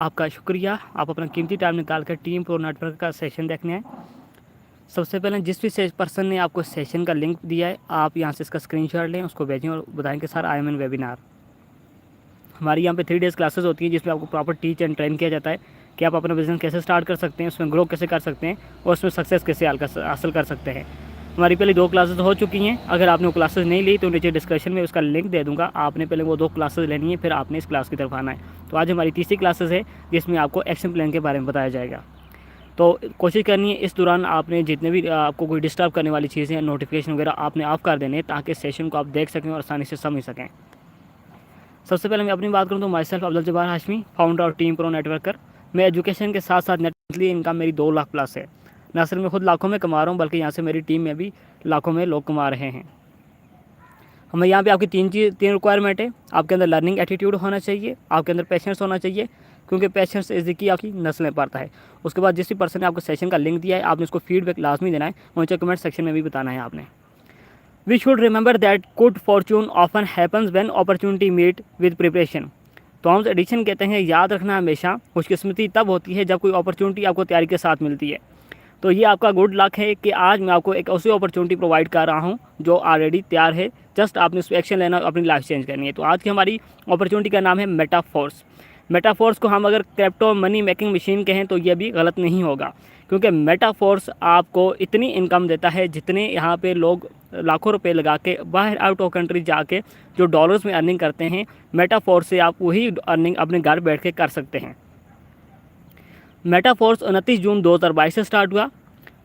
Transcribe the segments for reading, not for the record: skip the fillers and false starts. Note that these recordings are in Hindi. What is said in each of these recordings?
आपका शुक्रिया। आप अपना कीमती टाइम निकाल कर टीम प्रो नेटवर्क का सेशन देखने आए। सबसे पहले जिस भी पर्सन ने आपको सेशन का लिंक दिया है, आप यहाँ से इसका स्क्रीनशॉट लें, उसको भेजें और बताएं कि sir I am in webinar. हमारी यहाँ पे 3 डेज़ क्लासेस होती हैं जिसमें आपको प्रॉपर टीच एंड ट्रेन किया जाता है कि आप अपना बिजनेस कैसे स्टार्ट कर सकते हैं, उसमें ग्रो कैसे कर सकते हैं और उसमें सक्सेस कैसे हासिल कर सकते हैं। हमारी पहले 2 क्लासेस हो चुकी हैं। अगर आपने वो क्लासेस नहीं ली तो नीचे डिस्क्रिप्शन में उसका लिंक दे दूँगा। आपने पहले वो 2 क्लासेस लेनी है, फिर आपने इस क्लास की तरफ आना है। तो आज हमारी तीसरी क्लासेस है जिसमें आपको एक्शन प्लान के बारे में बताया जाएगा। तो कोशिश करनी है इस दौरान आपने जितने भी आपको कोई डिस्टर्ब करने वाली चीज़ें, नोटिफिकेशन वगैरह आपने ऑफ कर देने ताकि सेशन को आप देख सकें और आसानी से समझ सकें। सबसे पहले मैं अपनी बात करूं तो my self Abdul Jabbar Hashmi, founder और टीम प्रो नेटवर्कर। मैं एजुकेशन के साथ साथ नेटली इनकम मेरी 2 लाख प्लस है। न सिर्फ मैं खुद लाखों में कमा रहा हूं बल्कि यहाँ से मेरी टीम में भी लाखों में लोग कमा रहे हैं। हमें यहाँ पे आपकी 3 रिक्वायरमेंट है। आपके अंदर लर्निंग एटीट्यूड होना चाहिए, आपके अंदर पेशेंस होना चाहिए, क्योंकि पेशेंस इज़ द की आपकी नस्लें पड़ता है। उसके बाद जिस भी पर्सन ने आपको सेशन का लिंक दिया है, आपने उसको फीडबैक लाजमी देना है, मुझे कमेंट सेक्शन में भी बताना है आपने। We should remember that good fortune often happens when opportunity meet with preparation. Thomas Edison कहते हैं, याद रखना हमेशा खुशकिस्मती तब होती है जब कोई अपॉर्चुनिटी आपको तैयारी के साथ मिलती है। तो ये आपका गुड लक है कि आज मैं आपको एक ऐसी अपॉर्चुनिटी प्रोवाइड कर रहा हूँ जो ऑलरेडी तैयार है। जस्ट आपने उस पर एक्शन लेना, अपनी लाइफ चेंज करनी है। तो आज की हमारी अपॉर्चुनिटी का नाम है मेटाफोर्स। मेटाफोर्स को हम अगर क्रिप्टो मनी मेकिंग मशीन कहें तो ये भी गलत नहीं होगा, क्योंकि मेटाफोर्स आपको इतनी इनकम देता है जितने यहाँ पे लोग लाखों रुपए लगा के बाहर आउट ऑफ कंट्री जाके जो डॉलर्स में अर्निंग करते हैं, मेटाफोर्स से आप वही अर्निंग अपने घर बैठ के कर सकते हैं। मेटाफोर्स 29 जून 2022 से स्टार्ट हुआ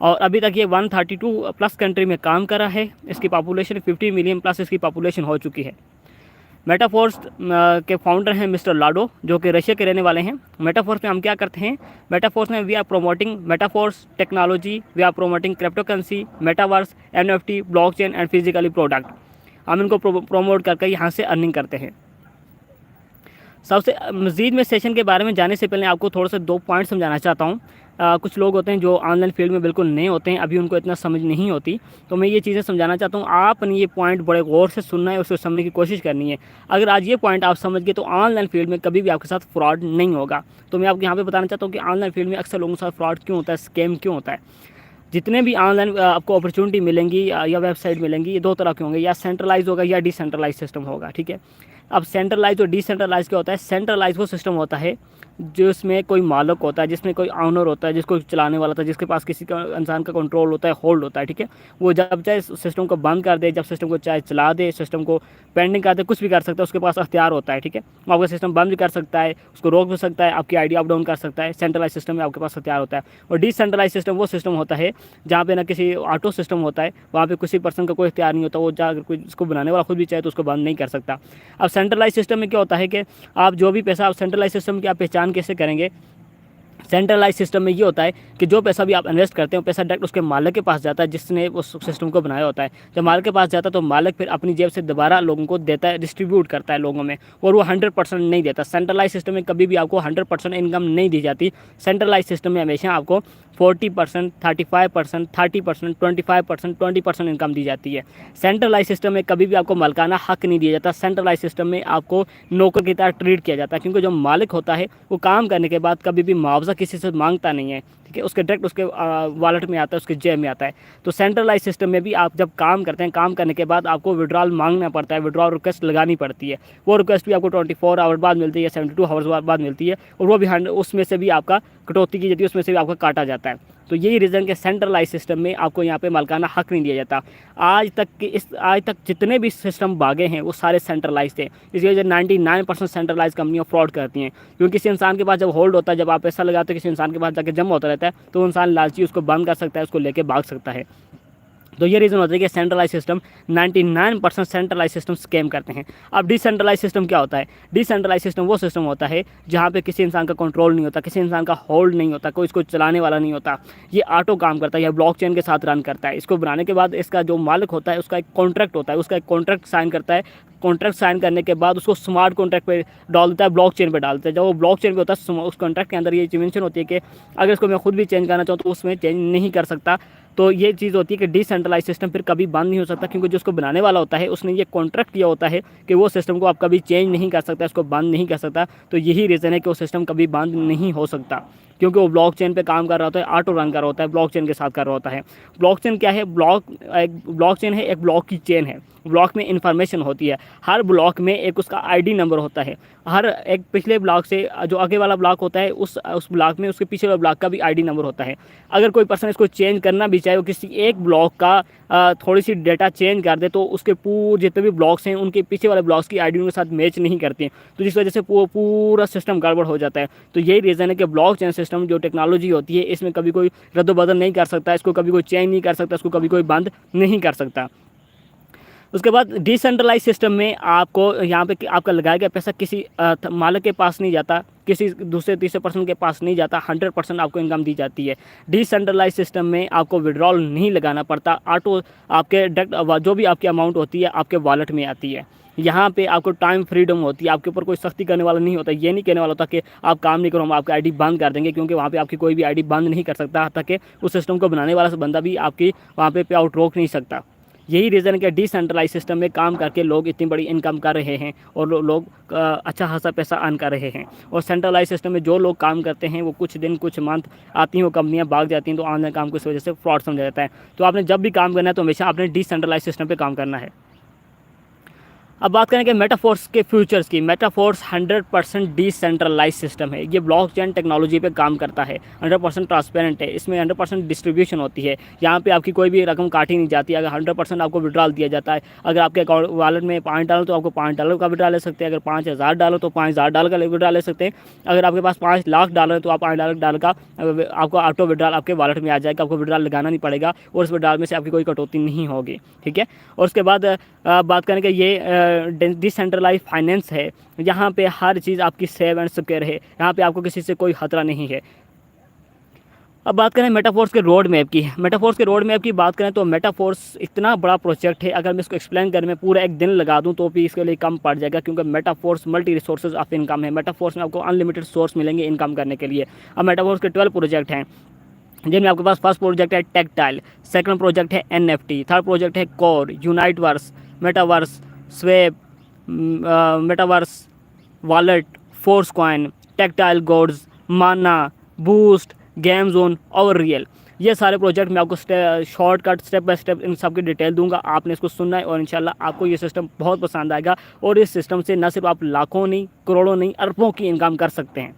और अभी तक ये 132 प्लस कंट्री में काम कर रहा है। इसकी पॉपुलेशन 50 मिलियन प्लस इसकी पॉपुलेशन हो चुकी है। मेटाफोर्स के फाउंडर हैं मिस्टर लाडो, जो कि रशिया के रहने वाले हैं। मेटाफोर्स में हम क्या करते हैं? मेटाफोर्स में we are promoting Metaforce technology, we are promoting cryptocurrency, metaverse, NFT, blockchain and physically product. हम इनको प्रोमोट करके यहाँ से अर्निंग करते हैं। सबसे मज़ीद में सेशन के बारे में जाने से पहले आपको थोड़ा सा 2 पॉइंट समझाना चाहता हूँ। कुछ लोग होते हैं जो ऑनलाइन फील्ड में बिल्कुल नए होते हैं, अभी उनको इतना समझ नहीं होती, तो मैं ये चीज़ें समझाना चाहता हूँ। आपने ये पॉइंट बड़े गौर से सुनना है, उसको समझने की कोशिश करनी है। अगर आज ये पॉइंट आप समझ गए तो ऑनलाइन फील्ड में कभी भी आपके साथ फ्रॉड नहीं होगा। तो मैं आपको यहाँ पे बताना चाहता हूँ कि ऑनलाइन फील्ड में अक्सर लोगों के साथ फ्रॉड क्यों होता है, स्कैम क्यों होता है। जितने भी ऑनलाइन आपको अपॉर्चुनिटी मिलेंगी या वेबसाइट मिलेंगी, ये 2 तरह के होंगे, या सेंट्रलाइज होगा या डिसेंट्रलाइज सिस्टम होगा। ठीक है, अब सेंट्रलाइज और डिसेंट्रलाइज क्या होता है? सेंट्रलाइज वो सिस्टम होता है जिसमें कोई मालिक होता है, जिसमें कोई ऑनर होता है, जिसको चलाने वाला था, जिसके पास किसी का इंसान का कंट्रोल होता है, होल्ड होता है। ठीक है, वो जब चाहे सिस्टम को बंद कर दे, जब सिस्टम को चाहे चला दे, सिस्टम को पेंडिंग कर दे, कुछ भी कर सकता है, उसके पास अख्तियार होता है। ठीक है, वो आपका सिस्टम बंद भी कर सकता है, उसको रोक भी सकता है, आपकी आईडी अप डाउन कर सकता है। सेंट्रलाइज सिस्टम में आपके पास अख्तियार होता है। और डिसेंट्रलाइज सिस्टम वो सिस्टम होता है जहाँ पे ना किसी ऑटो सिस्टम होता है, वहाँ पे किसी पर्सन का कोई इख्तियार नहीं होता। वो अगर कोई इसको बनाने वाला खुद भी चाहे तो उसको बंद नहीं कर सकता। अब सेंट्रलाइज सिस्टम में क्या होता है कि आप जो भी पैसा, आप सेंट्रलाइज सिस्टम की आप पहचान कैसे करेंगे? सेंट्रलाइज सिस्टम में ये होता है कि जो पैसा भी आप इन्वेस्ट करते हो, पैसा डायरेक्ट उसके मालिक के पास जाता है जिसने उस सिस्टम को बनाया होता है। जब मालिक के पास जाता है तो मालिक फिर अपनी जेब से दोबारा लोगों को देता है, डिस्ट्रीब्यूट करता है लोगों में, और वो 100% नहीं देता। सेंट्रलाइज सिस्टम में कभी भी आपको 100% इनकम नहीं दी जाती। सेंट्रलाइज सिस्टम में हमेशा आपको 40%, 35%, 30%, 25%, 20% इनकम दी जाती है। सेंट्रलाइज सिस्टम में कभी भी आपको मालिकाना हक नहीं दिया जाता। सेंट्रलाइज सिस्टम में आपको नौकर की तरह ट्रीट किया जाता है, क्योंकि जो मालिक होता है वो काम करने के बाद कभी भी मुआवजा किसी से मांगता नहीं है। ठीक है, उसके डायरेक्ट उसके वॉलेट में आता है, उसके जेब में आता है। तो सेंट्रलाइज सिस्टम में भी आप जब काम करते हैं, काम करने के बाद आपको विड्रॉल मांगना पड़ता है, विड्रॉल रिक्वेस्ट लगानी पड़ती है। वो रिक्वेस्ट भी आपको 24 आवर बाद मिलती है, 72 आवर्स बाद मिलती है, और वो भी उसमें से भी आपका कटौती की जाती है, उसमें से भी आपका काटा जाता है। तो यही रीज़न के सेंट्रलाइज सिस्टम में आपको यहाँ पे मालिकाना हक नहीं दिया जाता। आज तक जितने भी सिस्टम भागे हैं वो सारे सेंट्रलाइज थे। इसकी वजह से 99% सेंट्रलाइज कंपनियाँ फ्रॉड करती हैं, क्योंकि किसी इंसान के पास जब होल्ड होता है, जब आप पैसा लगाते हो किसी इंसान के पास जाके जमा होता रहता है, तो वो इंसान लालची उसको बंद कर सकता है, उसको लेके भाग सकता है। तो ये रीज़न होता है कि centralise system 99% centralise system scam करते हैं। अब डिसेंट्रलाइज सिस्टम क्या होता है? डिसेंट्रलाइज सिस्टम वो सिस्टम होता है जहाँ पे किसी इंसान का कंट्रोल नहीं होता, किसी इंसान का होल्ड नहीं होता, कोई इसको चलाने वाला नहीं होता। ये ऑटो काम करता है, या ब्लॉकचेन के साथ रन करता है। इसको बनाने के बाद इसका जो मालिक होता है उसका एक कॉन्ट्रैक्ट होता है, उसका एक कॉन्ट्रैक्ट साइन करता है। कॉन्ट्रैक्ट साइन करने के बाद उसको स्मार्ट कॉन्ट्रैक्ट पे डाल देता है, ब्लॉकचेन पे डालता है। जब वो ब्लॉकचेन पे होता है, उस कॉन्ट्रैक्ट के अंदर ये मेंशन होती है कि अगर इसको मैं खुद भी चेंज करना चाहूँ तो उसमें चेंज नहीं कर सकता, तो ये चीज़ होती है कि डिसेंट्रलाइज सिस्टम फिर कभी बंद नहीं हो सकता, क्योंकि जो उसको बनाने वाला होता है उसने ये कॉन्ट्रैक्ट किया होता है कि वो सिस्टम को आप कभी चेंज नहीं कर सकता, इसको बंद नहीं कर सकता। तो यही रीज़न है कि वो सिस्टम कभी बंद नहीं हो सकता, क्योंकि वो ब्लॉकचेन पे काम कर रहा होता है, ऑटो रन कर रहा होता है, ब्लॉकचेन के साथ कर रहा होता है। ब्लॉकचेन क्या है? ब्लॉकचेन है, एक ब्लॉक की चेन है। ब्लॉक में इंफॉर्मेशन होती है, हर ब्लॉक में एक उसका आईडी नंबर होता है। हर एक पिछले ब्लॉक से जो आगे वाला ब्लॉक होता है उस ब्लॉक में उसके पीछे वाला ब्लॉक का भी आईडी नंबर होता है। अगर कोई पर्सन इसको चेंज करना भी चाहे, वो किसी एक ब्लॉक का थोड़ी सी डेटा चेंज कर दे, तो उसके पूरे जितने भी ब्लॉक्स हैं उनके पीछे वाले ब्लॉक्स की आईडी उनके साथ मैच नहीं करती हैं, तो जिस वजह से पूरा सिस्टम गड़बड़ हो जाता है। तो यही रीज़न है कि ब्लॉकचेन सिस्टम जो टेक्नोलॉजी होती है इसमें कभी कोई रद्द-बदल नहीं कर सकता, इसको कभी कोई चेंज नहीं कर सकता, इसको कभी कोई बंद नहीं कर सकता। उसके बाद डिसेंट्रलाइज सिस्टम में आपको यहाँ पे आपका लगाया गया पैसा किसी मालिक के पास नहीं जाता, किसी दूसरे तीसरे पर्सन के पास नहीं जाता, 100% आपको इनकम दी जाती है। डिसेंट्रलाइज सिस्टम में आपको विड्रॉल नहीं लगाना पड़ता, ऑटो आपके डायरेक्ट जो भी आपकी अमाउंट होती है आपके वॉलेट में आती है। यहाँ पे आपको टाइम फ्रीडम होती है, आपके ऊपर कोई सख्ती करने वाला नहीं होता, ये नहीं कहने वाला होता कि आप काम नहीं करो हम आपकी आईडी बंद कर देंगे, क्योंकि वहाँ पे आपकी कोई भी आईडी बंद नहीं कर सकता, हत्ता कि उस सिस्टम को बनाने वाला बंदा भी आपकी वहाँ पे पे आउट रोक नहीं सकता। यही रीज़न है कि डिसेंट्रलाइज सिस्टम में काम करके लोग इतनी बड़ी इनकम कर रहे हैं और लोग अच्छा खासा पैसा अर्न कर रहे हैं। और सेंट्रलाइज सिस्टम में जो लोग काम करते हैं वो कुछ दिन कुछ मंथ आती हैं, वो कंपनियां भाग जाती हैं, तो ऑनलाइन काम को इस वजह से फ्रॉड समझा जाता है। तो आपने जब भी काम करना है तो हमेशा आपने डिसेंट्रलाइज सिस्टम पर काम करना है। अब बात करें कि मेटाफोर्स के फ्यूचर्स की। मेटाफोर्स 100% डिसेंट्रलाइज सिस्टम है, ये ब्लॉकचेन टेक्नोलॉजी पे काम करता है, 100% ट्रांसपेरेंट है, इसमें 100% डिस्ट्रीब्यूशन होती है, यहाँ पे आपकी कोई भी रकम काटी नहीं जाती। अगर 100% आपको विड्रॉल दिया जाता है, अगर आपके अकाउंट वॉलेट में $5 तो आपको $5 का विड्रॉल ले सकते हैं, अगर $5000 तो $5000 का विड्रॉल ले सकते हैं, अगर आपके पास $5 लाख है तो आप $5 का आपको ऑटो विड्रॉल आपके वॉलेट में आ जाएगा, आपको विड्रॉल लगाना नहीं पड़ेगा और उस विड्रॉल में से आपकी कोई कटौती नहीं होगी। ठीक है। और उसके बाद बात करें कि ये डिसेंट्रलाइज फाइनेंस है, यहाँ पे हर चीज़ आपकी सेव एंड सिक्योर है, यहाँ पे आपको किसी से कोई खतरा नहीं है। अब बात करें मेटाफोर्स के रोड मैप की। मेटाफोर्स के रोड मैप की बात करें तो मेटाफोर्स इतना बड़ा प्रोजेक्ट है, अगर मैं इसको एक्सप्लेन करने में पूरा एक दिन लगा दूं तो भी इसके लिए कम पड़ जाएगा, क्योंकि Metaforce multi resources of income है। मेटाफोर्स में आपको अनलिमिटेड सोर्स मिलेंगे इनकम करने के लिए। अब मेटाफोर्स के 12 प्रोजेक्ट हैं, जिनमें आपके पास फर्स्ट प्रोजेक्ट है टेक्टाइल, सेकंड प्रोजेक्ट है NFT, थर्ड प्रोजेक्ट है core, uniteverse, metaverse, swap, metaverse wallet, force coin, textile gods, mana, boost, game zone और रियल। ये सारे प्रोजेक्ट मैं आपको शॉर्टकट स्टेप बाय स्टेप इन सब की डिटेल दूंगा, आपने इसको सुनना है और इंशाल्लाह आपको ये सिस्टम बहुत पसंद आएगा। और इस सिस्टम से न सिर्फ आप लाखों नहीं, करोड़ों नहीं, अरबों की इनकम कर सकते हैं।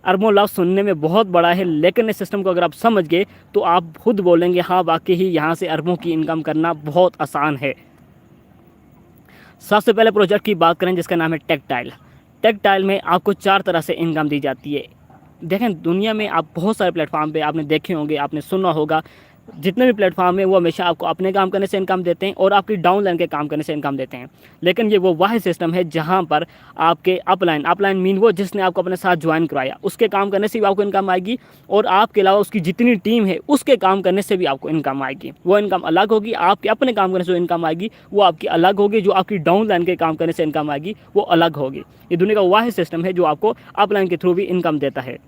अरबों लफ्ज़ सुनने में बहुत बड़ा है, लेकिन इस सिस्टम को अगर आप समझ गए तो आप खुद बोलेंगे हाँ वाकई ही यहाँ से अरबों की इनकम करना बहुत आसान है। सबसे पहले प्रोजेक्ट की बात करें जिसका नाम है टेक्टाइल। टेक्टाइल में आपको 4 तरह से इनकम दी जाती है। देखें दुनिया में आप बहुत सारे प्लेटफॉर्म पे आपने देखे होंगे, आपने सुना होगा, जितने भी प्लेटफॉर्म है वो हमेशा आपको अपने काम करने से इनकम देते हैं और आपकी डाउनलाइन के काम करने से इनकम देते हैं। लेकिन ये वो वाहिद सिस्टम है जहाँ पर आपके अपलाइन मीन वो जिसने आपको अपने साथ ज्वाइन करवाया, उसके काम करने से भी आपको इनकम आएगी और आपके अलावा उसकी जितनी टीम है उसके काम करने से भी आपको इनकम आएगी। वो इनकम अलग होगी, आपके अपने काम करने से जो इनकम आएगी वो आपकी अलग होगी, जो आपकी डाउनलाइन के काम करने से इनकम आएगी वो अलग होगी। ये दुनिया का वाहिद सिस्टम है जो आपको अपलाइन के थ्रू भी इनकम देता है।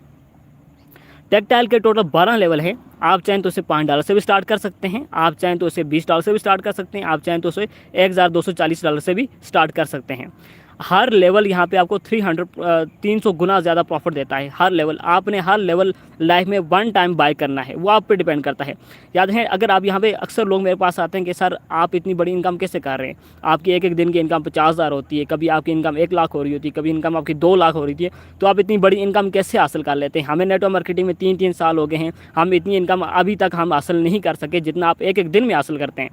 टेक्टाइल के टोटल 12 लेवल है। आप चाहें तो उसे $5 से भी स्टार्ट कर सकते हैं, आप चाहें तो उसे $20 से भी स्टार्ट कर सकते हैं, आप चाहें तो उसे $1240 से भी स्टार्ट कर सकते हैं। हर लेवल यहाँ पे आपको 300 गुना ज़्यादा प्रॉफिट देता है। हर लेवल आपने हर लेवल लाइफ में 1 टाइम बाय करना है, वो आप पे डिपेंड करता है। याद है, अगर आप यहाँ पे अक्सर लोग मेरे पास आते हैं कि सर आप इतनी बड़ी इनकम कैसे कर रहे हैं, आपकी एक दिन की इनकम 50,000 होती है, कभी आपकी इनकम 1 लाख हो रही होती है, कभी इनकम आपकी 2 लाख हो रही है, तो आप इतनी बड़ी इनकम कैसे हासिल कर लेते हैं। हमें नेटवर्क मार्केटिंग में 3 साल हो गए हैं, हम इतनी इनकम अभी तक हम हासिल नहीं कर सके जितना आप एक दिन में हासिल करते हैं।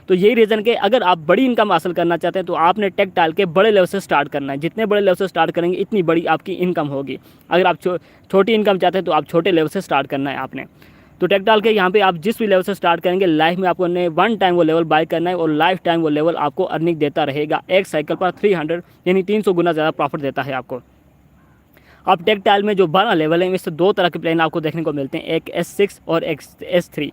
तो यही रीज़न कि अगर आप बड़ी इनकम हासिल करना चाहते हैं तो आपने टेक्टाइल के बड़े लेवल से स्टार्ट करना है। जितने बड़े लेवल से स्टार्ट करेंगे इतनी बड़ी आपकी इनकम होगी। अगर आप छोटी इनकम चाहते हैं तो आप छोटे लेवल से स्टार्ट करना है आपने। तो टेक्टाइल के यहाँ पे आप जिस भी लेवल से स्टार्ट करेंगे लाइफ में आपको 1 टाइम वो लेवल बाय करना है और लाइफ टाइम वो लेवल आपको अर्निंग देता रहेगा। एक साइकिल पर 300 यानी 300 गुना ज़्यादा प्रॉफिट देता है आपको। अब टेक्टाइल में जो 12 लेवल हैं इससे 2 तरह के प्लान आपको देखने को मिलते हैं, एक S6 और एक S3।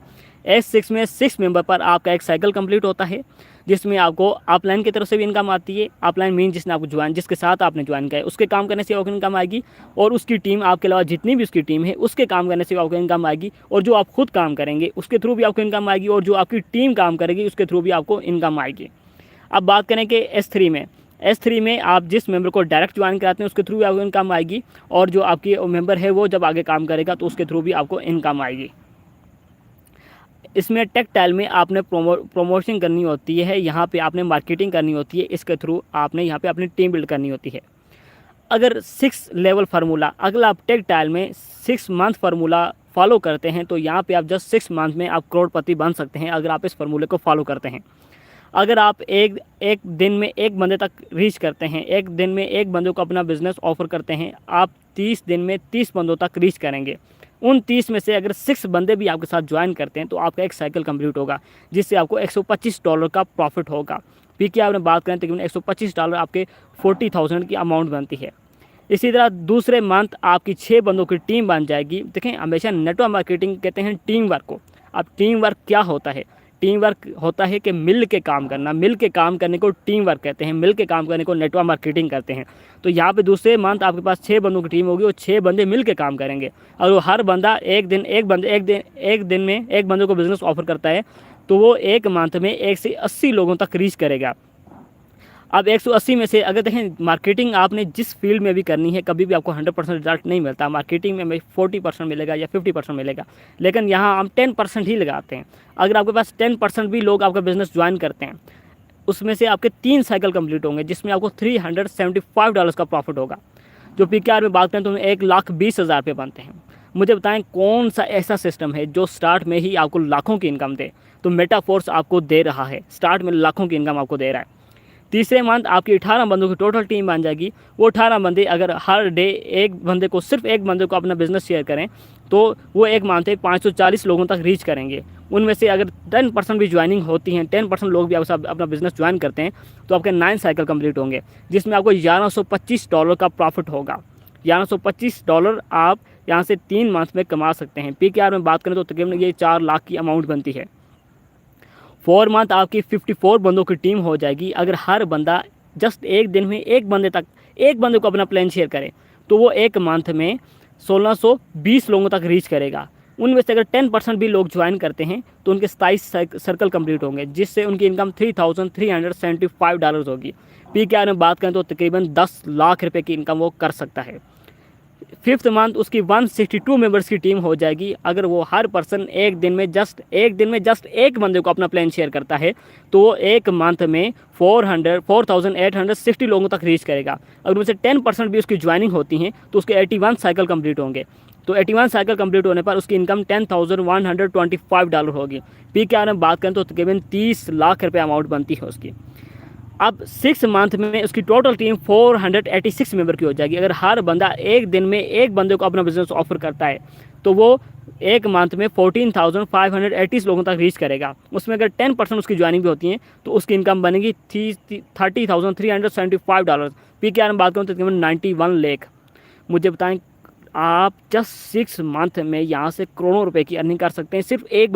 S6 में 6 मेंबर पर आपका एक साइकिल कंप्लीट होता है, जिसमें आपको अपलाइन की तरफ से भी इनकम आती है। अपलाइन मीन जिसने आपको ज्वाइन, जिसके साथ आपने ज्वाइन किया है उसके काम करने से आपको इनकम आएगी, और उसकी टीम आपके अलावा जितनी भी उसकी टीम है उसके काम करने से आपको इनकम आएगी, और जो आप खुद काम करेंगे उसके थ्रू भी आपको इनकम आएगी, और जो आपकी टीम काम करेगी उसके थ्रू भी आपको इनकम आएगी। अब बात करें कि S3 में आप जिस मेंबर को डायरेक्ट ज्वाइन कराते हैं उसके थ्रू भी आपको इनकम आएगी, और जो आपकी मेंबर है वो जब आगे काम करेगा तो उसके थ्रू भी आपको इनकम आएगी। इसमें टेक्टाइल में आपने प्रमोशन करनी होती है, यहाँ पे आपने मार्केटिंग करनी होती है, इसके थ्रू आपने यहाँ पे अपनी टीम बिल्ड करनी होती है। अगर 6 लेवल फार्मूला, अगर आप टेक्टाइल में 6 मंथ फार्मूला फॉलो करते हैं तो यहाँ पे आप जस्ट 6 मंथ में आप करोड़पति बन सकते हैं, अगर आप इस फार्मूले को फॉलो करते हैं। अगर आप एक दिन में एक बंदे तक रीच करते हैं, एक दिन में एक बंदे को अपना बिजनेस ऑफर करते हैं, आप 30 दिन में 30 बंदों तक रीच करेंगे। उन 30 में से अगर 6 बंदे भी आपके साथ ज्वाइन करते हैं तो आपका एक साइकिल कंप्लीट होगा, जिससे आपको $125 का प्रॉफिट होगा। PKR में बात करें तो $125 आपके 40,000 की अमाउंट बनती है। इसी तरह दूसरे मंथ आपकी 6 बंदों की टीम बन जाएगी। देखें, हमेशा नेटवर्क मार्केटिंग कहते हैं टीम वर्क को। अब टीम वर्क क्या होता है? टीम वर्क होता है कि मिल के काम करना, मिल के काम करने को टीम वर्क कहते हैं, मिल के काम करने को नेटवर्क मार्केटिंग करते हैं। तो यहाँ पे दूसरे मंथ आपके पास 6 बंदों की टीम होगी और 6 बंदे मिल के काम करेंगे, और वो हर बंदा एक दिन में एक बंदे को बिजनेस ऑफर करता है, तो वो एक मंथ में 1 से 80 लोगों तक रीच करेगा। अब 180 में से अगर देखें, मार्केटिंग आपने जिस फील्ड में भी करनी है कभी भी आपको 100% रिजल्ट नहीं मिलता। मार्केटिंग में हमें 40% मिलेगा या 50% मिलेगा, लेकिन यहाँ हम 10% ही लगाते हैं। अगर आपके पास 10% भी लोग आपका बिजनेस ज्वाइन करते हैं, उसमें से आपके 3 साइकिल कंप्लीट होंगे, जिसमें आपको $375 का प्रॉफिट होगा। जो PKR में बात करें तो 1,20,000 रुपये बनते हैं। मुझे बताएं कौन सा ऐसा सिस्टम है जो स्टार्ट में ही आपको लाखों की इनकम दे? तो मेटाफोर्स आपको दे रहा है, स्टार्ट में लाखों की इनकम आपको दे रहा है। तीसरे मंथ आपकी 18 बंदों की टोटल टीम बन जाएगी। वो 18 बंदे अगर हर डे सिर्फ एक बंदे को अपना बिजनेस शेयर करें तो वो एक मंथ में 540 लोगों तक रीच करेंगे। उनमें से अगर 10% भी ज्वाइनिंग होती हैं, 10% लोग भी आपके साथ अपना बिजनेस ज्वाइन करते हैं, तो आपके 9 साइकिल कंप्लीट होंगे, जिसमें आपको $1125 का प्रॉफिट होगा। $1125 आप यहाँ से 3 मंथ में कमा सकते हैं। PKR में बात करें तो तकरीबन ये 4 लाख की अमाउंट बनती है। 4 मंथ आपकी 54 बंदों की टीम हो जाएगी। अगर हर बंदा जस्ट एक दिन में एक बंदे को अपना प्लान शेयर करे तो वो एक मंथ में 1620 लोगों तक रीच करेगा। उनमें से अगर 10% भी लोग ज्वाइन करते हैं तो उनके 27 सर्कल कंप्लीट होंगे, जिससे उनकी इनकम $3,375 होगी। PKR में बात करें तो तकरीबन 10 लाख रुपए की इनकम वो कर सकता है। 5th मंथ उसकी 162 मेंबर्स की टीम हो जाएगी। अगर वो हर पर्सन एक दिन में जस्ट एक बंदे को अपना प्लान शेयर करता है तो वो एक मंथ में 4,860 लोगों तक रीच करेगा। अगर उनसे 10% भी उसकी ज्वाइनिंग होती हैं तो उसके 81 साइकिल कंप्लीट होंगे। तो 81 साइकिल कंप्लीट होने पर उसकी इनकम $10,125 होगी। PKR में बात करें तो तकरीबन 30 लाख रुपये अमाउंट बनती है उसकी। अब 6 मंथ में उसकी टोटल टीम 486 मेंबर की हो जाएगी। अगर हर बंदा एक दिन में एक बंदे को अपना बिजनेस ऑफर करता है तो वो एक मंथ में 14,580 लोगों तक रीच करेगा। उसमें अगर 10% उसकी ज्वाइनिंग भी होती है तो उसकी इनकम बनेगी $30,375। PKR में बात करूँ तो तकरीबन 91 लाख। मुझे बताएं, आप जस्ट 6 मंथ में यहाँ से करोड़ों रुपए की अर्निंग कर सकते हैं सिर्फ एक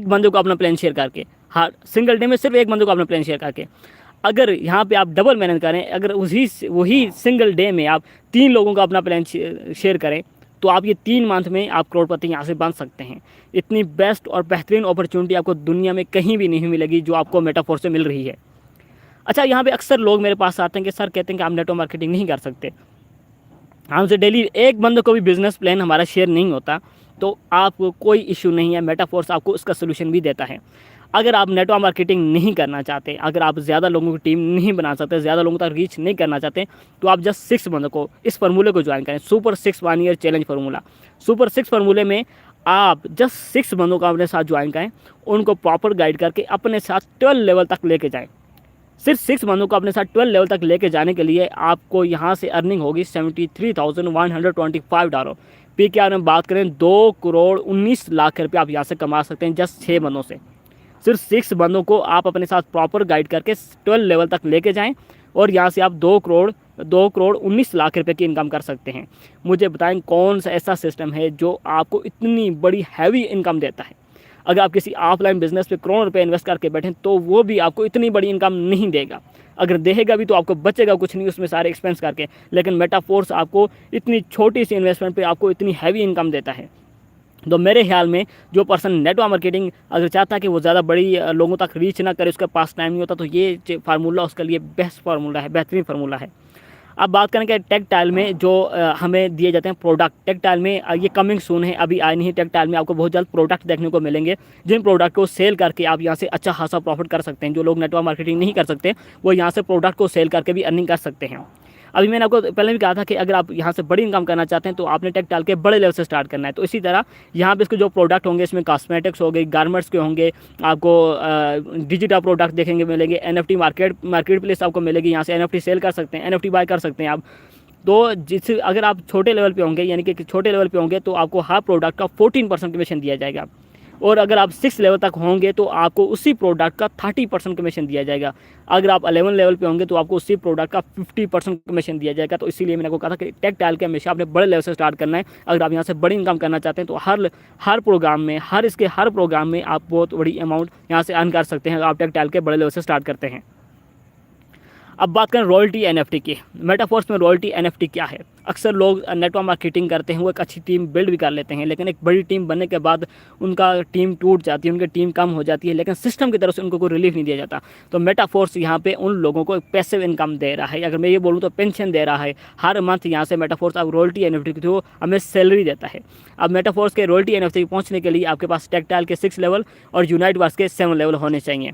बंदे को अपना प्लान शेयर करके। हर सिंगल डे में सिर्फ एक बंदे को अपना प्लान शेयर करके। अगर यहाँ पे आप डबल मेहनत करें, अगर वही सिंगल डे में आप 3 लोगों का अपना प्लान शेयर करें तो आप ये 3 मंथ में आप करोड़पति यहाँ से बन सकते हैं। इतनी बेस्ट और बेहतरीन अपॉर्चुनिटी आपको दुनिया में कहीं भी नहीं मिलेगी जो आपको मेटाफोर से मिल रही है। अच्छा, यहाँ पे अक्सर लोग मेरे पास आते हैं कि सर कहते हैं कि आप नेटवर्क मार्केटिंग नहीं कर सकते, हमसे डेली एक बंदे को भी बिजनेस प्लान हमारा शेयर नहीं होता। तो आपको कोई इशू नहीं है, मेटाफोर्स आपको उसका सोल्यूशन भी देता है। अगर आप नेटवर्क मार्केटिंग नहीं करना चाहते, अगर आप ज़्यादा लोगों की टीम नहीं बना सकते, ज़्यादा लोगों तक रीच नहीं करना चाहते, तो आप जस्ट 6 बंदों को इस फार्मूले को ज्वाइन करें, super 6 1 year challenge formula. Super 6 फार्मूले में आप जस्ट 6 बंदों को अपने साथ ज्वाइन करें, उनको प्रॉपर गाइड करके अपने साथ 12 लेवल तक लेके जाएँ। सिर्फ 6 बंदों को अपने साथ 12 लेवल तक लेके जाने के लिए आपको यहाँ से अर्निंग होगी $73,125। PKR में बात करें 2,19,00,000 रुपये आप यहाँ से कमा सकते हैं जस्ट 6 बंदों से। सिर्फ 6 बंदों को आप अपने साथ प्रॉपर गाइड करके 12 लेवल तक लेके जाएं और यहाँ से आप 2,19,00,000 रुपए की इनकम कर सकते हैं। मुझे बताएं कौन सा ऐसा सिस्टम है जो आपको इतनी बड़ी हैवी इनकम देता है। अगर आप किसी ऑफलाइन बिजनेस पे करोड़ों रुपए इन्वेस्ट करके बैठें तो वो भी आपको इतनी बड़ी इनकम नहीं देगा। अगर देगा भी तो आपको बचेगा कुछ नहीं उसमें सारे एक्सपेंस करके। लेकिन मेटाफोर्स आपको इतनी छोटी सी इन्वेस्टमेंट पे आपको इतनी हैवी इनकम देता है। तो मेरे ख्याल में जो पर्सन नेटवर्क मार्केटिंग अगर चाहता है कि वो ज़्यादा बड़ी लोगों तक रीच ना करे, उसके पास टाइम नहीं होता, तो ये फार्मूला उसके लिए बेस्ट फार्मूला है, बेहतरीन फार्मूला है। अब बात करेंगे टेक्सटाइल में जो हमें दिए जाते हैं प्रोडक्ट। टेक्सटाइल में ये कमिंग सून है, अभी आए नहीं। टेक्सटाइल में आपको बहुत जल्द प्रोडक्ट देखने को मिलेंगे जिन प्रोडक्ट को सेल करके आप यहाँ से अच्छा खासा प्रॉफिट कर सकते हैं। जो लोग नेटवर्क मार्केटिंग नहीं कर सकते वो यहाँ से प्रोडक्ट को सेल करके भी अर्निंग कर सकते हैं। अभी मैंने आपको पहले भी कहा था कि अगर आप यहाँ से बड़ी इनकम करना चाहते हैं तो आपने टेक्सटाइल के बड़े लेवल से स्टार्ट करना है। तो इसी तरह यहाँ पे इसके जो प्रोडक्ट होंगे इसमें कॉस्मेटिक्स हो गए, गारमेंट्स के होंगे, आपको डिजिटल प्रोडक्ट देखेंगे मिलेंगे, NFT मार्केट प्लेस आपको मिलेगी, यहाँ से NFT सेल कर सकते हैं, NFT बाय कर सकते हैं आप। तो जिससे अगर आप छोटे लेवल पे होंगे, यानी कि छोटे लेवल पे होंगे, तो आपको हर प्रोडक्ट का 14% कमीशन दिया जाएगा। और अगर आप 6 लेवल तक होंगे तो आपको उसी प्रोडक्ट का 30% कमीशन दिया जाएगा। अगर आप 11 लेवल पे होंगे तो आपको उसी प्रोडक्ट का 50% कमीशन दिया जाएगा। तो इसीलिए मैंने आपको कहा था कि टेक्सटाइल के हमेशा आपने बड़े लेवल से स्टार्ट करना है। अगर आप यहाँ से बड़ी इनकम करना चाहते हैं तो हर प्रोग्राम में, हर प्रोग्राम में आप बहुत बड़ी अमाउंट यहाँ से अर्न कर सकते हैं अगर आप टेक्सटाइल के बड़े लेवल से स्टार्ट करते हैं। अब बात करें रॉयल्टी NFT की। मेटाफोर्स में रॉयल्टी NFT क्या है? अक्सर लोग नेटवर्क मार्केटिंग करते हैं, वो एक अच्छी टीम बिल्ड भी कर लेते हैं, लेकिन एक बड़ी टीम बनने के बाद उनका टीम टूट जाती है, उनकी टीम कम हो जाती है, लेकिन सिस्टम की तरफ से उनको कोई रिलीफ नहीं दिया जाता। तो मेटाफोर्स यहाँ पे उन लोगों को एक पैसिव इनकम दे रहा है। अगर मैं ये बोलूँ तो पेंशन दे रहा है हर मंथ। यहाँ से मेटाफोर्स अब रॉयल्टी NFT के थ्रू हमें सैलरी देता है। अब मेटाफोर्स के रॉयल्टी NFT पहुँचने के लिए आपके पास टेक्सटाइल के 6 लेवल और यूनाइटवर्स के 7 लेवल होने चाहिए।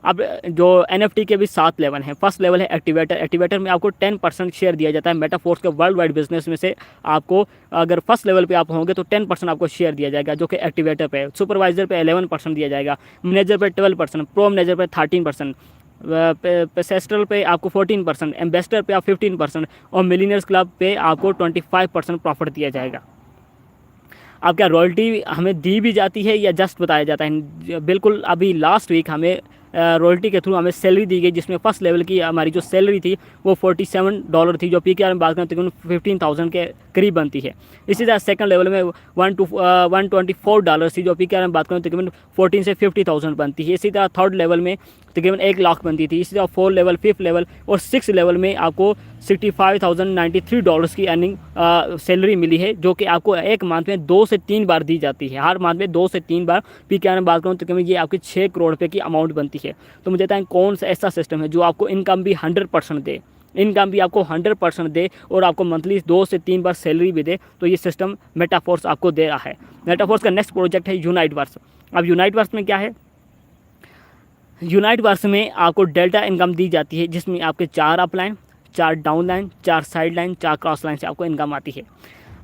अब जो NFT के भी 7 लेवल हैं। फर्स्ट लेवल है एक्टिवेटर। एक्टिवेटर में आपको 10% शेयर दिया जाता है। मेटाफोर्स के वर्ल्ड वाइड बिजनेस में से आपको अगर फर्स्ट लेवल पे आप होंगे तो 10% आपको शेयर दिया जाएगा, जो कि एक्टिवेटर पे है। सुपरवाइजर पे 11% दिया जाएगा, मैनेजर पे 12%, प्रो मैनेजर पे 13%, सेस्ट्रल पे आपको 14%, एम्बेसडर पे आप 15% और मिलियनर्स क्लब पे आपको 25% प्रॉफिट दिया जाएगा। अब क्या रॉयल्टी हमें दी भी जाती है या जस्ट बताया जाता है? बिल्कुल, अभी लास्ट वीक हमें रॉयल्टी के थ्रू हमें सैलरी दी गई, जिसमें फर्स्ट लेवल की हमारी जो सैलरी थी वो $47 थी, जो PKR में बात करें तो 15,000 के करीब बनती है। इसी तरह सेकंड लेवल में $124 थी, जो PKR में बात करें तकरीबन 14 से 50,000 बनती है। इसी तरह थर्ड लेवल में तकरीबन 1 लाख बनती थी। इसी तरह 4 लेवल, 5th लेवल और 6th लेवल में आपको $65,093 की अर्निंग सैलरी मिली है, जो कि आपको एक मंथ में 2 से 3 बार दी जाती है। हर मंथ में 2 से 3 बार PKR में बात करूँ तो ये आपकी 6 करोड़ रुपये की अमाउंट बनती है। तो मुझे बताएं कौन सा ऐसा सिस्टम है जो आपको इनकम भी 100% दे, इनकम भी आपको 100% दे और आपको मंथली 2 से 3 बार सैलरी भी दे? तो ये सिस्टम मेटाफोर्स आपको दे रहा है। मेटाफोर्स का नेक्स्ट प्रोजेक्ट है यूनाइटवर्स। अब यूनाइटवर्स में क्या है? यूनाइटवर्स में आपको डेल्टा इनकम दी जाती है, जिसमें आपके 4 upline, 4 down line, 4 side line, 4 cross line से आपको इनकम आती है।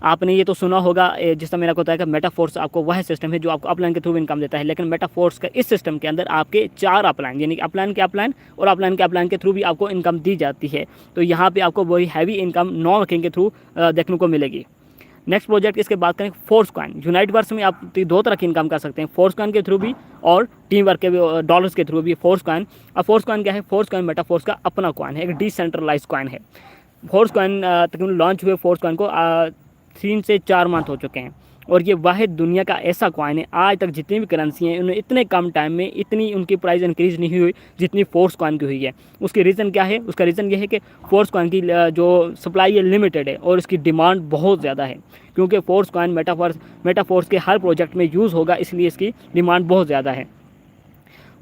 आपने ये तो सुना होगा, जिस तरह मेरा को बताया कि मेटाफोर्स आपको वह सिस्टम है जो आपको अपलाइन के थ्रू इनकम देता है, लेकिन मेटाफोर्स का इस सिस्टम के अंदर आपके 4 अपलाइन, यानी कि अपलाइन के अपलाइन और अपलाइन के अपलाइन के थ्रू भी आपको इनकम दी जाती है। तो यहाँ पे आपको वही हैवी इनकम नॉन वर्किंग के थ्रू देखने को मिलेगी। नेक्स्ट प्रोजेक्ट इसके बात करें फोर्स कॉइन। यूनाइटवर्स में आप 2 तरह की इनकम कर सकते हैं, फोर्स कॉइन के थ्रू भी और टीम वर्क के भी, डॉलर्स के थ्रू भी। फोर्स कॉइन, अब फोर्स कॉइन क्या है? फोर्स कॉइन मेटाफोर्स का अपना कॉइन है, एक डिसेंट्रलाइज कॉइन है। फोर्स कॉइन तकरीबन लॉन्च हुए फोर्स कॉइन को 3 से 4 मंथ हो चुके हैं और ये वाहिद दुनिया का ऐसा कॉइन है, आज तक जितनी भी करेंसी हैं उन्हें इतने कम टाइम में इतनी उनकी प्राइस इंक्रीज़ नहीं हुई जितनी फोर्स कॉइन की हुई है। उसकी रीज़न क्या है? उसका रीज़न ये है कि फोर्स कॉइन की जो सप्लाई है लिमिटेड है और इसकी डिमांड बहुत ज़्यादा है, क्योंकि फोर्स कॉइन मेटाफोर्स के हर प्रोजेक्ट में यूज़ होगा, इसलिए इसकी डिमांड बहुत ज़्यादा है।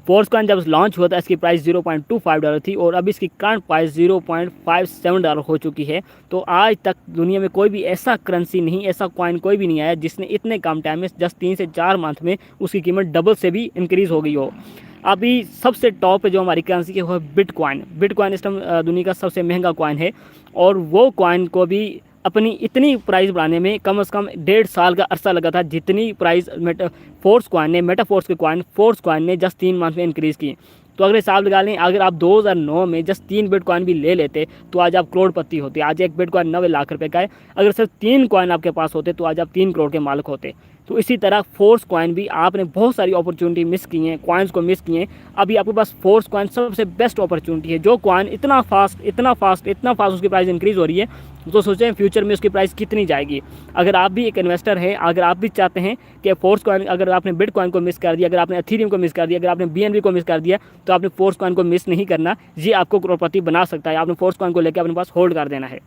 फोर्स कॉइन जब लॉन्च हुआ था इसकी प्राइस $0.25 थी और अभी इसकी करंट प्राइस $0.57 हो चुकी है। तो आज तक दुनिया में कोई भी ऐसा करेंसी नहीं, ऐसा कॉइन कोई भी नहीं आया जिसने इतने कम टाइम में जस्ट 3 से 4 मंथ में उसकी कीमत डबल से भी इंक्रीज़ हो गई हो। अभी सबसे टॉप पे जो हमारी करेंसी है वो है बिटकॉइन। बिटकॉइन इस टाइम दुनिया का सबसे महंगा कॉइन है और वो कॉइन को भी अपनी इतनी प्राइस बढ़ाने में कम से कम 1.5 साल का अरसा लगा था, जितनी प्राइस मेटाफोर्स के कॉइन फोर्स कॉइन ने जस्ट 3 मंथ में इंक्रीज़ की। तो अगर हिसाब लगा लें, अगर आप 2009 में जस्ट 3 बिटकॉइन भी ले लेते तो आज आप करोड़पति होते। आज एक बिटकॉइन 90 लाख रुपए का है। अगर सिर्फ 3 कॉइन आपके पास होते तो आज आप 3 करोड़ के मालिक होते। तो इसी तरह फोर्स कॉइन भी आपने बहुत सारी अपॉर्चुनिटी मिस की हैं, कॉइन्स को मिस किए हैं। अभी आपके पास फोर्स कॉइन सबसे बेस्ट अपॉर्चुनिटी है। जो कॉइन इतना फास्ट उसकी प्राइस इंक्रीज़ हो रही है, तो सोचें फ्यूचर में उसकी प्राइस कितनी जाएगी। अगर आप भी एक इन्वेस्टर हैं, अगर आप भी चाहते हैं कि फोर्स कॉइन, अगर आपने बिटकॉइन को मिस कर दिया, अगर आपने एथेरियम को मिस कर दिया, अगर आपने BNB को मिस कर दिया, तो आपने फोर्स कॉइन को मिस नहीं करना। ये आपको करोड़पति बना सकता है। आपने फोर्स कॉइन को लेकर अपने पास होल्ड कर देना है।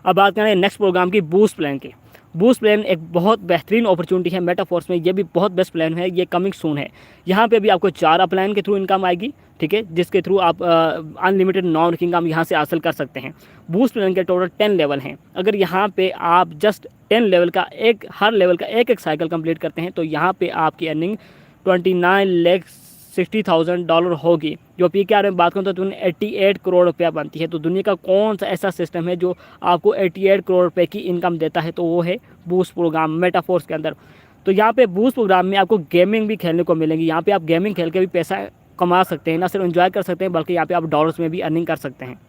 अब बात करें नेक्स्ट प्रोग्राम की, बूस्ट प्लान की। बूस्ट प्लान एक बहुत बेहतरीन अपॉर्चुनिटी है मेटाफोर्स में, ये भी बहुत बेस्ट प्लान है, ये कमिंग सून है। यहाँ पे भी आपको 4 प्लान के थ्रू इनकम आएगी, ठीक है, जिसके थ्रू आप अनलिमिटेड नॉन इनकम यहाँ से हासिल कर सकते हैं। बूस्ट प्लान के टोटल 10 लेवल हैं। अगर यहाँ पे आप जस्ट 10 लेवल का हर लेवल का एक साइकिल कंप्लीट करते हैं, तो यहाँ पे आपकी अर्निंग $29,60,000 होगी। जो PKR में बात करूँ तो 88 करोड़ रुपया बनती है। तो दुनिया का कौन सा ऐसा सिस्टम है जो आपको 88 करोड़ रुपये की इनकम देता है, तो वो है बूस्ट प्रोग्राम मेटाफोर्स के अंदर। तो यहाँ पे बूस्ट प्रोग्राम में आपको गेमिंग भी खेलने को मिलेंगी। यहाँ पे आप गेमिंग खेल के भी पैसा कमा सकते हैं, ना सिर्फ एंजॉय कर सकते हैं बल्कि यहाँ पे आप डॉलर्स में भी अर्निंग कर सकते हैं।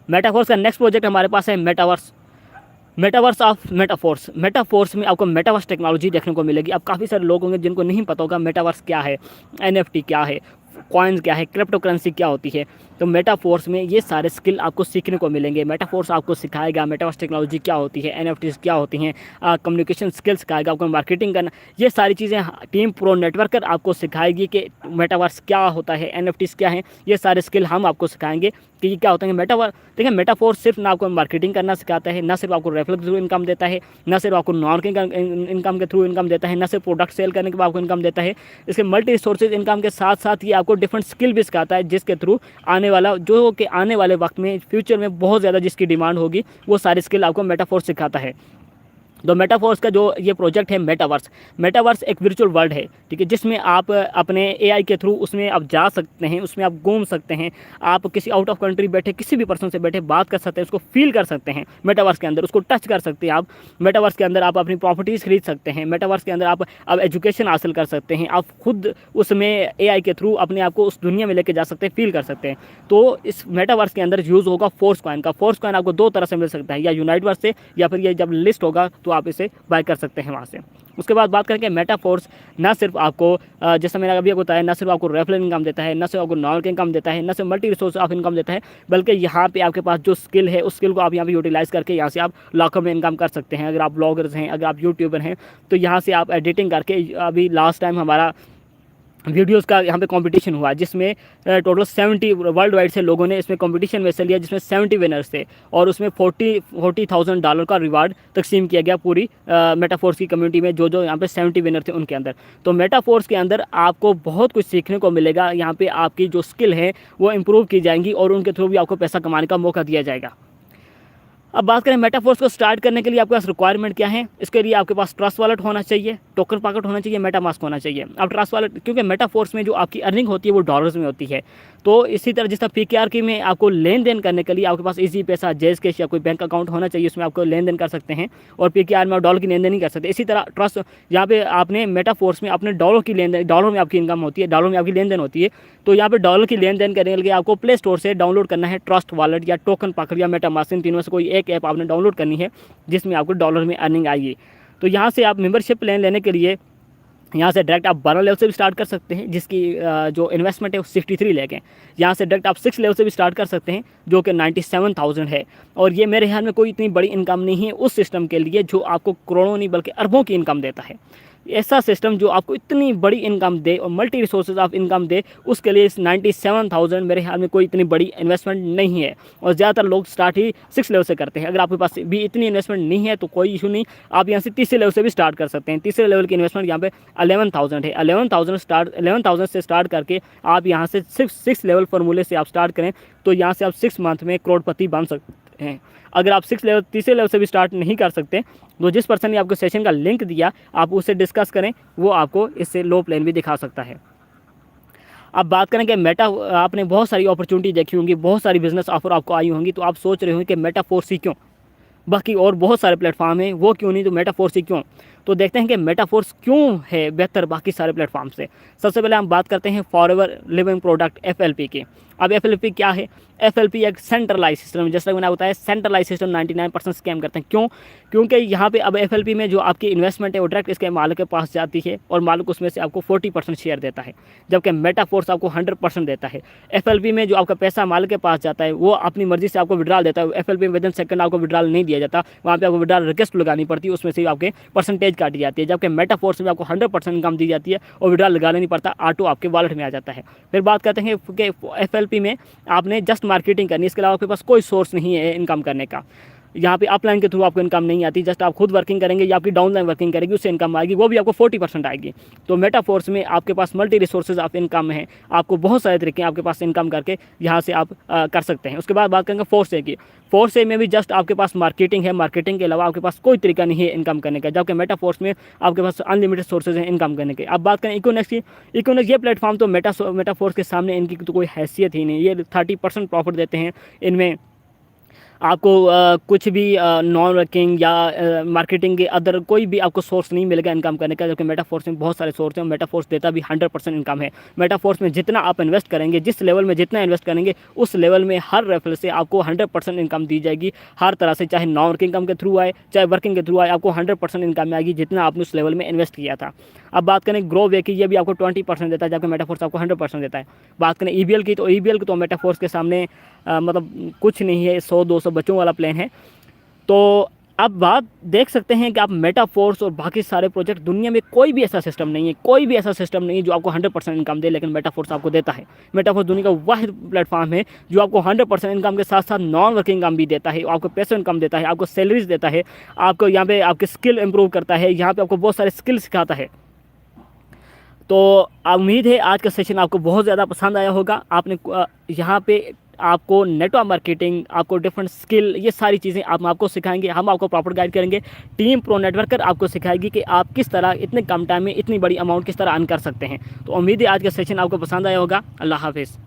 मेटाफोर्स का नेक्स्ट प्रोजेक्ट हमारे पास है मेटावर्स ऑफ मेटाफोर्स में आपको मेटावर्स टेक्नोलॉजी देखने को मिलेगी। अब काफ़ी सारे लोग होंगे जिनको नहीं पता होगा मेटावर्स क्या है, NFT क्या है, कॉइन्स क्या है, क्रिप्टो करेंसी क्या होती है। तो मेटाफोर्स में ये सारे स्किल आपको सीखने को मिलेंगे। मेटाफोर्स आपको सिखाएगा मेटावर्स टेक्नोलॉजी क्या होती है, NFTs क्या होती हैं, कम्युनिकेशन स्किल्स सिखाएगा आपको, मार्केटिंग करना, ये सारी चीज़ें टीम प्रो नेटवर्कर आपको सिखाएगी कि मेटावर्स क्या होता है, NFTs क्या है। ये सारे स्किल हम आपको सिखाएंगे कि ये क्या होता है मेटावर्स। देखिए मेटाफोर्स सिर्फ ना आपको मार्केटिंग करना सिखाता है, ना सिर्फ आपको रेफरल के थ्रू इनकम देता है, ना सिर्फ आपको नॉन इनकम के थ्रू इनकम देता है, ना सिर्फ प्रोडक्ट सेल करने के बाद आपको इनकम देता है। इसके मल्टी सोर्सेज इनकम के साथ साथ ये आपको डिफरेंट स्किल भी सिखाता है, जिसके थ्रू आने वाले वक्त में फ्यूचर में बहुत ज़्यादा जिसकी डिमांड होगी, वो सारी स्किल आपको मेटाफोर्स सिखाता है। तो मेटाफोर्स का जो ये प्रोजेक्ट है मेटावर्स एक वर्चुअल वर्ल्ड है, ठीक है, जिसमें आप अपने AI के थ्रू उसमें आप जा सकते हैं, उसमें आप घूम सकते हैं, आप किसी आउट ऑफ कंट्री बैठे किसी भी पर्सन से बैठे बात कर सकते हैं, उसको फील कर सकते हैं मेटावर्स के अंदर, उसको टच कर सकते हैं आप। मेटावर्स के अंदर आप अपनी प्रॉपर्टीज़ खरीद सकते हैं, मेटावर्स के अंदर आप एजुकेशन हासिल कर सकते हैं, आप खुद उसमें AI के थ्रू अपने आप को उस दुनिया में लेके जा सकते हैं, फील कर सकते हैं। तो इस मेटावर्स के अंदर यूज़ होगा फोर्स कॉइन का। फोर्स कॉइन आपको 2 तरह से मिल सकता है, या यूनाइटवर्स से, या फिर ये जब लिस्ट होगा तो आप इसे बाय कर सकते हैं वहाँ से। उसके बाद बात करें कि मेटाफोर्स ना सिर्फ आपको जैसा मैंने अभी बताया, ना सिर्फ आपको रेफरल इनकम देता है, ना सिर्फ आपको नॉन इनकम देता है, ना सिर्फ मल्टी रिसोर्स ऑफ इनकम देता है, बल्कि यहाँ पे आपके पास जो स्किल है उस स्किल को आप यहाँ पे यूटिलाइज़ करके यहाँ से आप लाखों में इनकम कर सकते हैं। अगर आप ब्लॉगर्स हैं, अगर आप यूट्यूबर हैं, तो यहाँ से आप एडिटिंग करके, अभी लास्ट टाइम हमारा वीडियोस का यहाँ पे कंपटीशन हुआ, जिसमें टोटल 70 वर्ल्ड वाइड से लोगों ने इसमें कंपटीशन में हिस्सा लिया, जिसमें 70 विनर्स थे, और उसमें $40,000 का रिवार्ड तकसीम किया गया पूरी मेटाफोर्स की कम्युनिटी में। जो यहाँ पे 70 विनर थे उनके अंदर। तो मेटाफोर्स के अंदर आपको बहुत कुछ सीखने को मिलेगा। यहाँ पे आपकी जो स्किल है वो इम्प्रूव की जाएंगी, और उनके थ्रू भी आपको पैसा कमाने का मौका दिया जाएगा। अब बात करें मेटाफोर्स को स्टार्ट करने के लिए आपके पास रिक्वायरमेंट क्या है। इसके लिए आपके पास ट्रस्ट वॉलेट होना चाहिए, टोकन पॉकेट होना चाहिए, मेटामास्क होना चाहिए। अब ट्रस्ट वॉलेट, क्योंकि मेटाफोर्स में जो आपकी अर्निंग होती है वो डॉलर्स में होती है, तो इसी तरह जिस तरह PKR की में आपको लेन देन करने के लिए आपके पास इजी पैसा, जैज कैश या कोई बैंक अकाउंट होना चाहिए, उसमें आपको लेन देन कर सकते हैं, और PKR में आप डॉलर की लेन देन नहीं कर सकते। इसी तरह ट्रस्ट, यहाँ पे आपने मेटाफोर्स में अपने डॉलर की लेन देन, डॉलर में आपकी इनकम होती है, डॉलर में आपकी लेन देन होती है, तो यहाँ पे डॉलर की लेन देन करने के लिए आपको प्ले स्टोर से डाउनलोड करना है ट्रस्ट वॉलेट या टोकन पॉकेट या मेटामास्क। इन तीनों से कोई एक ऐप आपने डाउनलोड करनी है जिसमें आपको डॉलर में अर्निंग आएगी। तो यहाँ से आप मेंबरशिप प्लान लेने के लिए यहाँ से डायरेक्ट आप 12 लेवल से भी स्टार्ट कर सकते हैं, जिसकी जो इन्वेस्टमेंट है वो 63 लाख है। यहाँ से डायरेक्ट आप 6 लेवल से भी स्टार्ट कर सकते हैं, जो कि 97,000 है। और ये मेरे ख्याल में कोई इतनी बड़ी इनकम नहीं है उस सिस्टम के लिए जो आपको करोड़ों नहीं बल्कि अरबों की इनकम देता है। ऐसा सिस्टम जो आपको इतनी बड़ी इनकम दे और मल्टी रिसोर्सेज ऑफ इनकम दे, उसके लिए 97,000 मेरे ख्याल में कोई इतनी बड़ी इन्वेस्टमेंट नहीं है। और ज़्यादातर लोग स्टार्ट ही 6 लेवल से करते हैं। अगर आपके पास भी इतनी इन्वेस्टमेंट नहीं है तो कोई इशू नहीं, आप यहाँ से तीसरे लेवल से भी स्टार्ट कर सकते हैं। तीसरे लेवल की इन्वेस्टमेंट यहाँ पे 11,000 है। 11,000 से स्टार्ट करके आप यहाँ से 6 लेवल फार्मूले से आप स्टार्ट करें, तो यहाँ से आप 6 मंथ में करोड़पति बन सकते हैं। अगर आप तीसरे लेवल से भी स्टार्ट नहीं कर सकते, तो जिस पर्सन ने आपको सेशन का लिंक दिया आप उससे डिस्कस करें, वो आपको इससे लो प्लान भी दिखा सकता है। अब बात करें कि आपने बहुत सारी अपॉर्चुनिटी देखी होंगी, बहुत सारी बिजनेस ऑफर आपको आई होंगी, तो आप सोच रहे होंगे कि मेटाफोर्स ही क्यों। बाकी और बहुत सारे प्लेटफॉर्म हैं, वो क्यों नहीं तो मेटाफोर्स ही क्यों। तो देखते हैं कि मेटाफोर्स क्यों है बेहतर बाकी सारे प्लेटफॉर्म से। सबसे पहले हम बात करते हैं फॉरएवर लिविंग प्रोडक्ट FLP की। अब FLP क्या है? FLP एक सेंट्रलाइज सिस्टम, जैसा मैंने बताया सेंट्रलाइज सिस्टम 99% स्कैम करते हैं। क्यों? क्योंकि यहाँ पे अब FLP में जो आपकी इन्वेस्टमेंट है वो डायरेक्ट इसके मालिक के पास जाती है और मालिक उसमें से आपको 40% शेयर देता है, जबकि मेटाफोर्स आपको 100% देता है। FLP में जो आपका पैसा मालिक के पास जाता है वो अपनी मर्जी से आपको विड्रॉल देता है। FLP में विदिन सेकंड आपको विड्रॉल नहीं दिया जाता, वहाँ पे आपको विड्रॉल रिक्वेस्ट लगानी पड़ती है, उसमें से आपके परसेंटेज काटी जाती है। जबकि मेटाफोर्स में आपको 100% इनकम दी जाती है और विड्रॉल लगाना नहीं पड़ता, ऑटो आपके वॉलेट में आ जाता है। फिर बात करते हैं कि FLP में आपने जस्ट मार्केटिंग करनी, इसके अलावा आपके पास कोई सोर्स नहीं है इनकम करने का। यहाँ पे अपलाइन के थ्रू आपको इनकम नहीं आती, जस्ट आप खुद वर्किंग करेंगे या आपकी डाउनलाइन वर्किंग करेगी, उससे इनकम आएगी, वो भी आपको 40% आएगी। तो मेटाफोर्स में आपके पास मल्टी रिसोर्सेज ऑफ इनकम है, आपको बहुत सारे तरीके हैं आपके पास इनकम करके यहाँ से आप कर सकते हैं। उसके बाद बात करेंगे फोर्स की। फोर्स में भी जस्ट आपके पास मार्केटिंग है, मार्केटिंग के अलावा आपके पास कोई तरीका नहीं है इनकम करने का, जबकि मेटाफोर्स में आपके पास अनलिमिटेड सोर्सेज हैं इनकम करने के। अब बात करें इकोनेक्स की। इकोनेक्स ये प्लेटफॉर्म तो मेटाफोर्स के सामने इनकी तो कोई हैसियत ही नहीं। ये 30% प्रॉफिट देते हैं, इनमें आपको कुछ भी नॉन वर्किंग या मार्केटिंग के अदर कोई भी आपको सोर्स नहीं मिलेगा इनकम करने का, जबकि मेटाफोर्स में बहुत सारे सोर्स हैं। मेटाफोर्स देता भी 100% इनकम है। मेटाफोर्स में जितना आप इन्वेस्ट करेंगे, जिस लेवल में जितना इन्वेस्ट करेंगे, उस लेवल में हर रेफरल से आपको 100% इनकम दी जाएगी, हर तरह से, चाहे नॉन वर्किंग इनकम के थ्रू आए चाहे वर्किंग के थ्रू आए, आपको 100% इनकम आएगी जितना आपने उस लेवल में इन्वेस्ट किया था। अब बात करें ग्रो वे की, ये भी आपको 20% देता है, जबकि मेटाफोर्स आपको 100% देता है। बात करें EBL की, तो EBL की तो मेटाफोर्स के सामने मतलब कुछ नहीं है, 100-200 बच्चों वाला प्लान है। तो अब बात देख सकते हैं कि आप मेटाफोर्स और बाकी सारे प्रोजेक्ट, दुनिया में कोई भी ऐसा सिस्टम नहीं है, कोई भी ऐसा सिस्टम नहीं है जो आपको 100% इनकम दे, लेकिन मेटाफोर्स आपको देता है। मेटाफोर्स दुनिया का वाहिद प्लेटफॉर्म है जो आपको 100% इनकम के साथ साथ नॉन वर्किंग इनकम भी देता है, आपको पैसे इनकम देता है, आपको सैलरीज देता है, आपको यहाँ पे आपकी स्किल इंप्रूव करता है, यहाँ पे आपको बहुत सारे स्किल सिखाता है। तो उम्मीद है आज का सेशन आपको बहुत ज़्यादा पसंद आया होगा। आपने यहाँ पे आपको नेटवर्क मार्केटिंग, आपको डिफरेंट स्किल, ये सारी चीज़ें आपको सिखाएंगे, हम आपको प्रॉपर गाइड करेंगे। टीम प्रो नेटवर्कर आपको सिखाएगी कि आप किस तरह इतने कम टाइम में इतनी बड़ी अमाउंट किस तरह अर्न कर सकते हैं। तो उम्मीद है आज का सेशन आपको पसंद आया होगा। अल्लाह हाफिज़।